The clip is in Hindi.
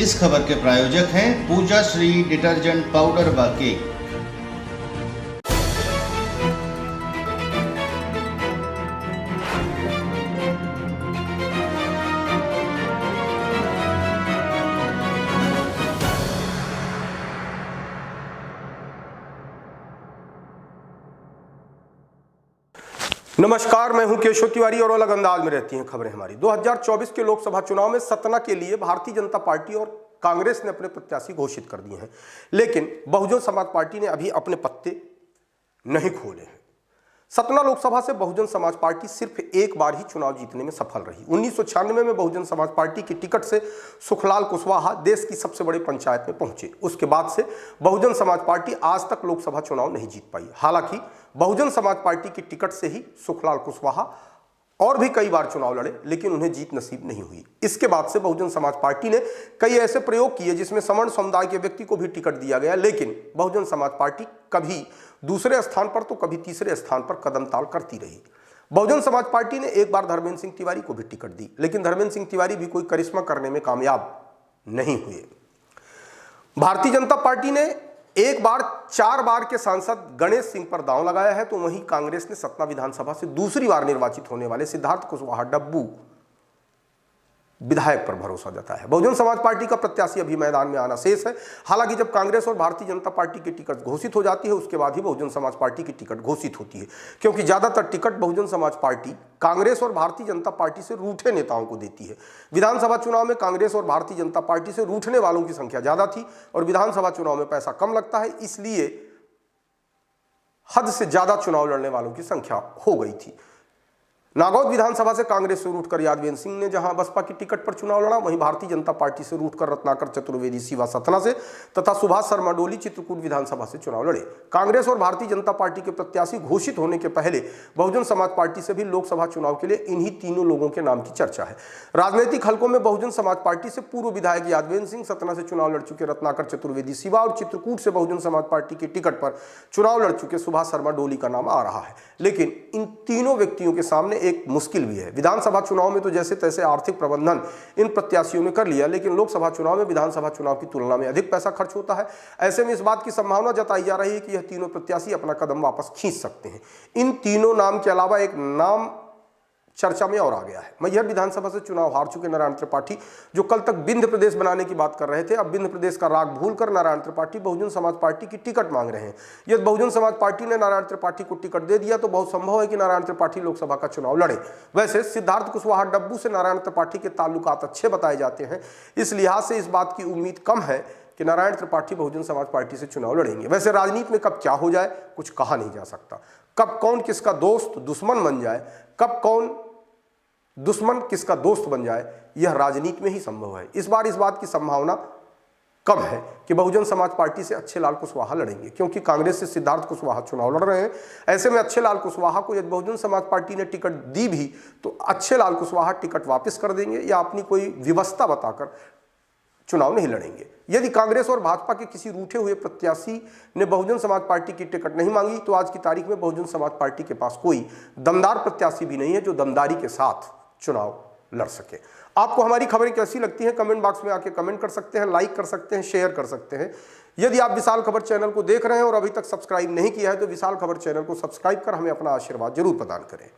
इस खबर के प्रायोजक हैं पूजा श्री डिटर्जेंट पाउडर व केक। नमस्कार, मैं हूं केशव तिवारी और अलग अंदाज में रहती हैं खबरें हमारी। 2024 के लोकसभा चुनाव में सतना के लिए भारतीय जनता पार्टी और कांग्रेस ने अपने प्रत्याशी घोषित कर दिए हैं, लेकिन बहुजन समाज पार्टी ने अभी अपने पत्ते नहीं खोले हैं। सतना लोकसभा से बहुजन समाज पार्टी सिर्फ एक बार ही चुनाव जीतने में सफल रही। 1996 में बहुजन समाज पार्टी की टिकट से सुखलाल कुशवाहा देश की सबसे बड़ी पंचायत में पहुंचे। उसके बाद से बहुजन समाज पार्टी आज तक लोकसभा चुनाव नहीं जीत पाई। हालांकि बहुजन समाज पार्टी की टिकट से ही सुखलाल कुशवाहा और भी कई बार चुनाव लड़े, लेकिन उन्हें जीत नसीब नहीं हुई। इसके बाद से बहुजन समाज पार्टी ने कई ऐसे प्रयोग किए जिसमें सवर्ण समुदाय के व्यक्ति को भी टिकट दिया गया, लेकिन बहुजन समाज पार्टी कभी दूसरे स्थान पर तो कभी तीसरे स्थान पर कदम ताल करती रही। बहुजन समाज पार्टी ने एक बार धर्मेंद्र सिंह तिवारी को भी टिकट दी, लेकिन धर्मेंद्र सिंह तिवारी भी कोई करिश्मा करने में कामयाब नहीं हुए। भारतीय जनता पार्टी ने एक बार 4 बार के सांसद गणेश सिंह पर दांव लगाया है, तो वहीं कांग्रेस ने सतना विधानसभा से दूसरी बार निर्वाचित होने वाले सिद्धार्थ कुशवाहा डब्बू विधायक पर भरोसा जताया है। बहुजन समाज पार्टी का प्रत्याशी अभी मैदान में आना शेष है। हालांकि जब कांग्रेस और भारतीय जनता पार्टी की टिकट घोषित हो जाती है, उसके बाद ही बहुजन समाज पार्टी की टिकट घोषित होती है, क्योंकि ज्यादातर टिकट बहुजन समाज पार्टी कांग्रेस और भारतीय जनता पार्टी से रूठे नेताओं को देती है। विधानसभा चुनाव में कांग्रेस और भारतीय जनता पार्टी से रूठने वालों की संख्या ज्यादा थी और विधानसभा चुनाव में पैसा कम लगता है, इसलिए हद से ज्यादा चुनाव लड़ने वालों की संख्या हो गई थी। नागौद विधानसभा से कांग्रेस से रूठकर यादवेंद्र सिंह ने जहां बसपा की टिकट पर चुनाव लड़ा, वहीं भारतीय जनता पार्टी से रूठकर रत्नाकर चतुर्वेदी सीवा सतना से तथा सुभाष शर्मा डोली चित्रकूट विधानसभा से चुनाव लड़े। कांग्रेस और भारतीय जनता पार्टी के प्रत्याशी घोषित होने के पहले बहुजन समाज पार्टी से भी लोकसभा चुनाव के लिए इन्हीं तीनों लोगों के नाम की चर्चा है। राजनीतिक हलकों में बहुजन समाज पार्टी से पूर्व विधायक यादवेंद्र सिंह, सतना से चुनाव लड़ चुके रत्नाकर चतुर्वेदी सीवा और चित्रकूट से बहुजन समाज पार्टी की टिकट पर चुनाव लड़ चुके सुभाष शर्मा डोली का नाम आ रहा है। लेकिन इन तीनों व्यक्तियों के सामने एक मुश्किल भी है। विधानसभा चुनाव में तो जैसे तैसे आर्थिक प्रबंधन इन प्रत्याशियों ने कर लिया, लेकिन लोकसभा चुनाव में विधानसभा चुनाव की तुलना में अधिक पैसा खर्च होता है। ऐसे में इस बात की संभावना जताई जा रही है कि यह तीनों प्रत्याशी अपना कदम वापस खींच सकते हैं। इन तीनों नाम के अलावा एक नाम चर्चा में और आ गया है। मैहर विधानसभा से चुनाव हार चुके नारायण त्रिपाठी, जो कल तक विंध्य प्रदेश बनाने की बात कर रहे थे, अब विंध्य प्रदेश का राग भूलकर नारायण त्रिपाठी बहुजन समाज पार्टी की टिकट मांग रहे हैं। यदि बहुजन समाज पार्टी ने नारायण त्रिपाठी को टिकट दे दिया तो बहुत संभव है कि नारायण त्रिपाठी लोकसभा का चुनाव लड़े। वैसे सिद्धार्थ कुशवाहा डब्बू से नारायण त्रिपाठी के ताल्लुकात अच्छे बताए जाते हैं, इस लिहाज से इस बात की उम्मीद कम है कि नारायण त्रिपाठी बहुजन समाज पार्टी से चुनाव लड़ेंगे। वैसे राजनीति में कब क्या हो जाए कुछ कहा नहीं जा सकता। कब कौन किसका दोस्त दुश्मन बन जाए, कब कौन दुश्मन किसका दोस्त बन जाए, यह राजनीति में ही संभव है। इस बार इस बात की संभावना कम है कि बहुजन समाज पार्टी से अच्छे लाल कुशवाहा लड़ेंगे, क्योंकि कांग्रेस से सिद्धार्थ कुशवाहा चुनाव लड़ रहे हैं। ऐसे में अच्छे लाल कुशवाहा को यदि बहुजन समाज पार्टी ने टिकट दी भी तो अच्छे लाल कुशवाहा टिकट वापस कर देंगे या अपनी कोई व्यवस्था बताकर चुनाव नहीं लड़ेंगे। यदि कांग्रेस और भाजपा के किसी रूठे हुए प्रत्याशी ने बहुजन समाज पार्टी की टिकट नहीं मांगी तो आज की तारीख में बहुजन समाज पार्टी के पास कोई दमदार प्रत्याशी भी नहीं है जो दमदारी के साथ चुनाव लड़ सके। आपको हमारी खबरें कैसी लगती हैं कमेंट बॉक्स में आके कमेंट कर सकते हैं, लाइक कर सकते हैं, शेयर कर सकते हैं। यदि आप विशाल खबर चैनल को देख रहे हैं और अभी तक सब्सक्राइब नहीं किया है तो विशाल खबर चैनल को सब्सक्राइब कर हमें अपना आशीर्वाद जरूर प्रदान करें।